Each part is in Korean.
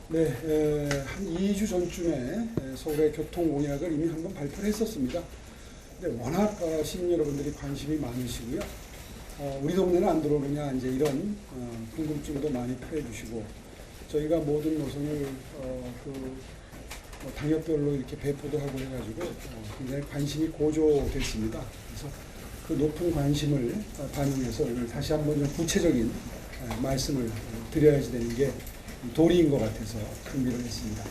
네, 한 2주 전쯤에 서울의 교통공약을 이미 한번 발표를 했었습니다. 근데 워낙 시민 여러분들이 관심이 많으시고요. 우리 동네는 안 들어오느냐 이제 이런 궁금증도 많이 표해 주시고, 저희가 모든 노선을 당협별로 이렇게 배포도 하고 해가지고 굉장히 관심이 고조됐습니다. 그래서 그 높은 관심을 반영해서 오늘 다시 한번 좀 구체적인 말씀을 드려야지 되는 게 도리인 것 같아서 준비를 했습니다.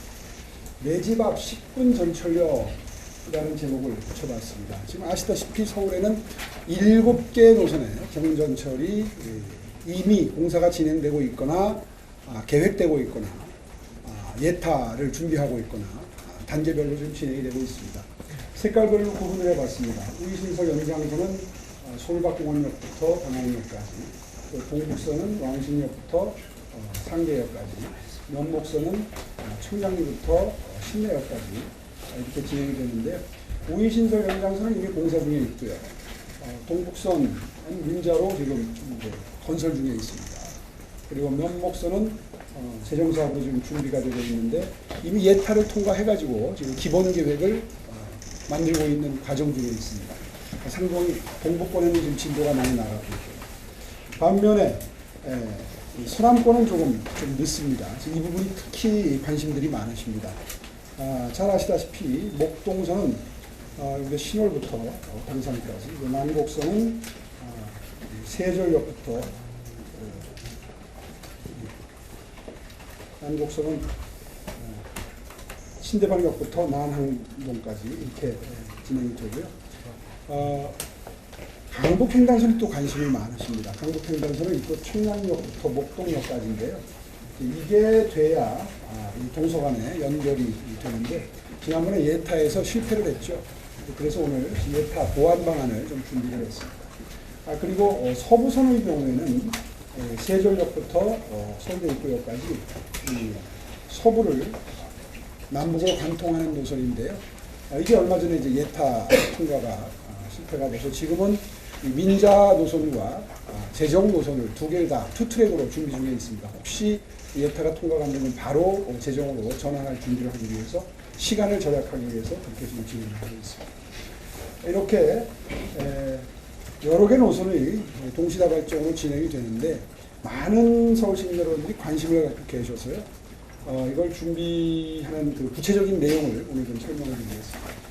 내 집 앞 10분 전철역이라는 제목을 붙여봤습니다. 지금 아시다시피 서울에는 7개 노선의 경전철이 이미 공사가 진행되고 있거나 계획되고 있거나 예타를 준비하고 있거나 단계별로 좀 진행이 되고 있습니다. 색깔별로 구분을 해봤습니다. 우이신서 연장선은 서울박공원역부터 당황역까지, 동북선은 왕십역부터 상계역까지, 면목선은 청량리부터 신내역까지 이렇게 진행이 되는데, 우이신서 연장선은 이미 공사 중에 있고요. 동북선은 민자로 지금 건설 중에 있습니다. 그리고 면목선은 재정사업으로 지금 준비가 되고 있는데 이미 예타를 통과해가지고 지금 기본 계획을 만들고 있는 과정 중에 있습니다. 상당히 동북권에는 지금 진도가 많이 나가고 있고, 반면에 서남권은 좀 늦습니다. 이 부분이 특히 관심들이 많으십니다. 잘 아시다시피 목동선은 우리 신월부터 당산까지, 난곡선은 세절역부터 난곡선은 신대방역부터 난항동까지 이렇게 진행이 되고요. 강북횡단선이 또 관심이 많으십니다. 강북횡단선은 또 청량역부터 목동역까지인데요. 이게 돼야 이 동서간에 연결이 되는데, 지난번에 예타에서 실패를 했죠. 그래서 오늘 예타 보완 방안을 좀 준비를 했습니다. 그리고 서부선의 경우에는 세절역부터 서울대 입구역까지 서부를 남북으로 관통하는 노선인데요. 이게 얼마 전에 이제 예타 통과가 실패가 돼서 지금은 민자 노선과 재정 노선을 두 개를 다 투트랙으로 준비 중에 있습니다. 혹시 예타가 통과가 안 되면 바로 재정으로 전환할 준비를 하기 위해서, 시간을 절약하기 위해서 그렇게 지금 진행을 하고 있습니다. 이렇게 여러 개 노선이 동시다발적으로 진행이 되는데, 많은 서울 시민 여러분들이 관심을 갖고 계셔서요. 이걸 준비하는 그 구체적인 내용을 오늘 좀 설명을 드리겠습니다.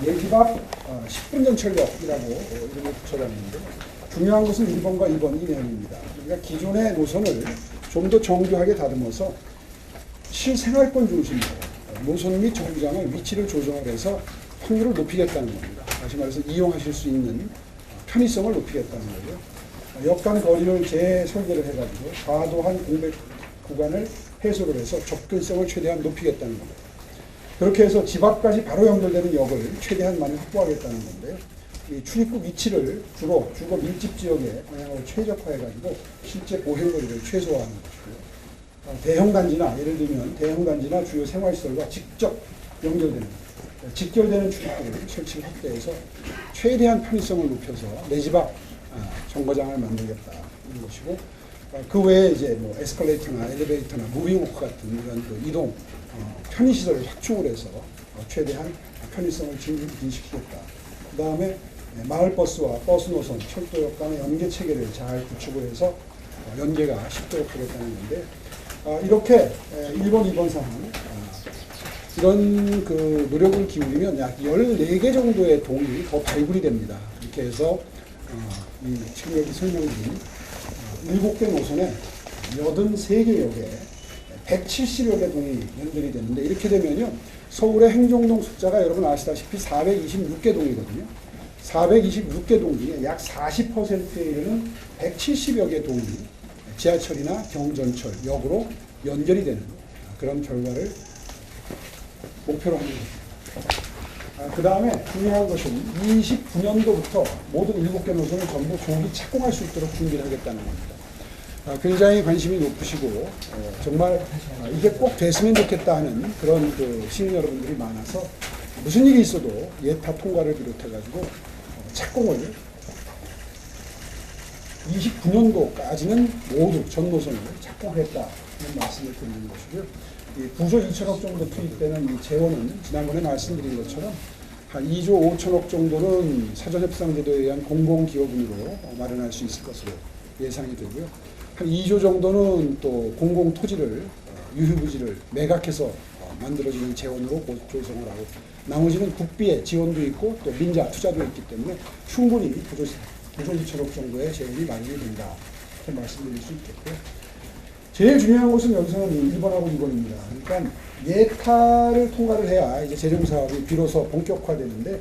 내 집 앞 10분 전철역이라고 이름을 붙여놨는데, 중요한 것은 1번과 2번 이 내용입니다. 그러니까 기존의 노선을 좀 더 정교하게 다듬어서 실생활권 중심으로 노선 및 정류장의 위치를 조정을 해서 확률을 높이겠다는 겁니다. 다시 말해서 이용하실 수 있는 편의성을 높이겠다는 거죠. 역 간 거리를 재설계를 해가지고 과도한 공백 구간을 해소를 해서 접근성을 최대한 높이겠다는 겁니다. 그렇게 해서 집 앞까지 바로 연결되는 역을 최대한 많이 확보하겠다는 건데요. 이 출입구 위치를 주로 주거 밀집 지역에 방향으로 최적화해가지고 실제 보행거리를 최소화하는 것이고요. 대형 단지나, 예를 들면 대형 단지나 주요 생활시설과 직접 연결되는, 직결되는 출입구를 설치를 확대해서 최대한 편의성을 높여서 내 집 앞 정거장을 만들겠다는 것이고, 그 외에 이제 뭐 에스컬레이터나 엘리베이터나 무빙워크 같은 이런 그 이동 편의시설을 확충을 해서 최대한 편의성을 증진시키겠다. 그 다음에 마을버스와 버스 노선, 철도역 간의 연계 체계를 잘 구축을 해서 연계가 쉽도록 하겠다는 건데, 이렇게 1번, 2번 사항 이런 그 노력을 기울이면 약 14개 정도의 동이 더 발굴이 됩니다. 이렇게 해서 지금 여기 설명드린 7개 노선에 83개 역에 170여 개 동이 연결이 되는데, 이렇게 되면요, 서울의 행정동 숫자가 여러분 아시다시피 426개 동이거든요. 426개 동 중에 약 40%에 이르는 170여 개 동이 지하철이나 경전철, 역으로 연결이 되는 그런 결과를 목표로 합니다. 그 다음에 중요한 것은 29년도부터 모든 7개 노선을 전부 조기 착공할 수 있도록 준비를 하겠다는 겁니다. 굉장히 관심이 높으시고 정말 이게 꼭 됐으면 좋겠다 하는 그런 그 시민 여러분들이 많아서, 무슨 일이 있어도 예타 통과를 비롯해가지고 착공을 29년도까지는 모두 전 노선을 착공하겠다 말씀을 드리는 것이고요. 이 9조 2천억 정도 투입되는 이 재원은 지난번에 말씀드린 것처럼 한 2조 5천억 정도는 사전협상제도에 의한 공공기여분으로 마련할 수 있을 것으로 예상이 되고요. 한 2조 정도는 또 공공토지를 유휴부지를 매각해서 만들어지는 재원으로 조성을 하고, 나머지는 국비의 지원도 있고 또 민자 투자도 있기 때문에 충분히 9조 2천억 정도의 재원이 마련이 된다, 이렇게 말씀드릴 수 있겠고요. 제일 중요한 것은 여기서는 1번하고 2번입니다. 그러니까 예타를 통과를 해야 이제 재정사업이 비로소 본격화되는데,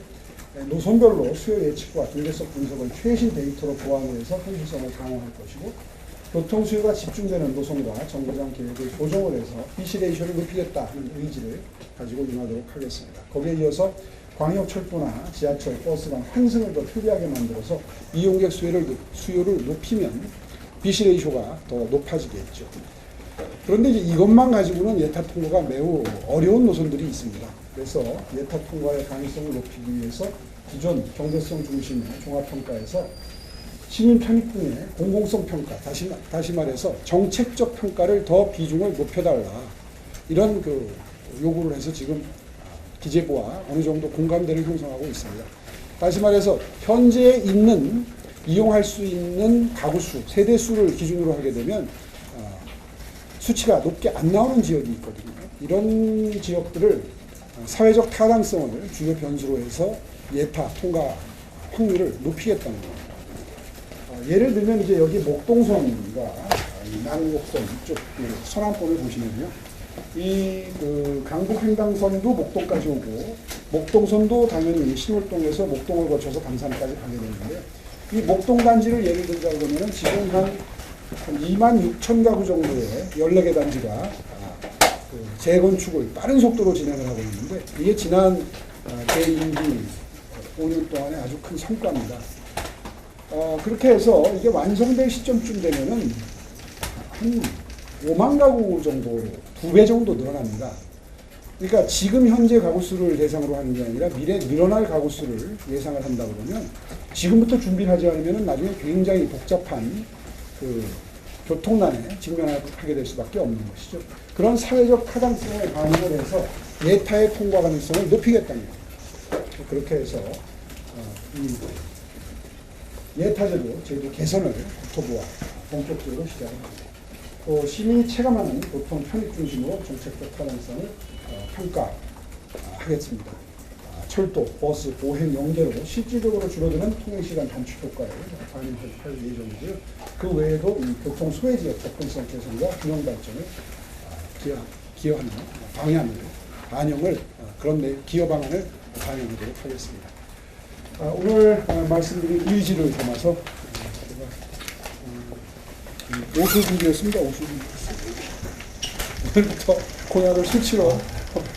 노선별로 수요 예측과 경제성 분석을 최신 데이터로 보완해서 현실성을 강화할 것이고, 교통 수요가 집중되는 노선과 정거장 계획을 조정을 해서 BC 레이쇼를 높이겠다 하는 의지를 가지고 임하도록 하겠습니다. 거기에 이어서 광역철도나 지하철, 버스 간 환승을 더 편리하게 만들어서 이용객 수요를 높이면 BC 레이쇼가 더 높아지겠죠. 그런데 이제 이것만 가지고는 예타 통과가 매우 어려운 노선들이 있습니다. 그래서 예타 통과의 가능성을 높이기 위해서 기존 경제성 중심의 종합평가에서 시민 편익 등의 공공성 평가, 다시 말해서 정책적 평가를 더 비중을 높여달라, 이런 그 요구를 해서 지금 기재부와 어느 정도 공감대를 형성하고 있습니다. 다시 말해서 현재 있는 이용할 수 있는 가구 수, 세대 수를 기준으로 하게 되면 수치가 높게 안 나오는 지역이 있거든요. 이런 지역들을 사회적 타당성을 주요 변수로 해서 예타 통과 확률을 높이겠다는 겁니다. 예를 들면 이제 여기 목동선과 남곡선 이쪽 서남권을 보시면요, 이 그 강북횡단선도 목동까지 오고, 목동선도 당연히 신월동에서 목동을 거쳐서 강산까지 가게 되는데, 이 목동 단지를 예를 들자 그러면은 지금 한 2만 6천 가구 정도의 14개 단지가 그 재건축을 빠른 속도로 진행을 하고 있는데, 이게 지난 제 임기 5년 동안의 아주 큰 성과입니다. 그렇게 해서 이게 완성될 시점쯤 되면은 한 5만 가구 정도, 2배 정도 늘어납니다. 그러니까 지금 현재 가구 수를 대상으로 하는 게 아니라 미래 늘어날 가구 수를 예상을 한다 그러면 지금부터 준비를 하지 않으면 나중에 굉장히 복잡한 그 교통난에 직면하게 될 수밖에 없는 것이죠. 그런 사회적 타당성을 반영을 해서 예타의 통과 가능성을 높이겠다는 거예요. 그렇게 해서 이 예타제도 제도 개선을 국토부와 본격적으로 시작을 합니다. 또 시민이 체감하는 교통 편익 중심으로 정책적 타당성을 평가하겠습니다. 철도, 버스, 보행 연계로 실질적으로 줄어드는 통행시간 단축 효과를 반영할 예정이고요. 그 외에도 이 교통 소외지역 접근성 개선과 균형 발전을 기여하는 반영을 그런 기여 방안을 반영하도록 하겠습니다. 오늘 말씀드린 의지를 담아서 옷을 준비했습니다. 옷을 준비했습니다. 오늘부터 공약을 수치로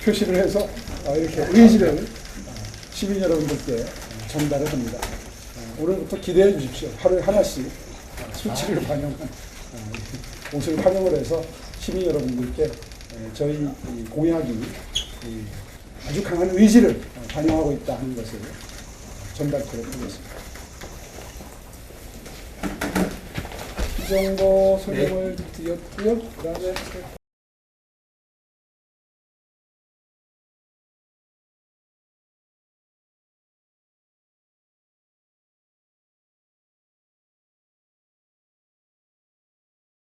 표시를 해서 이렇게 의지를 시민 여러분들께 전달을 합니다. 오늘부터 기대해 주십시오. 하루에 하나씩 수치를 반영한 옷을 활용을 해서 시민 여러분들께 저희 공약이 아주 강한 의지를 반영하고 있다 하는 것을 전달토록 하겠습니다. 이 정도 설명을 드렸고요. 그 다음에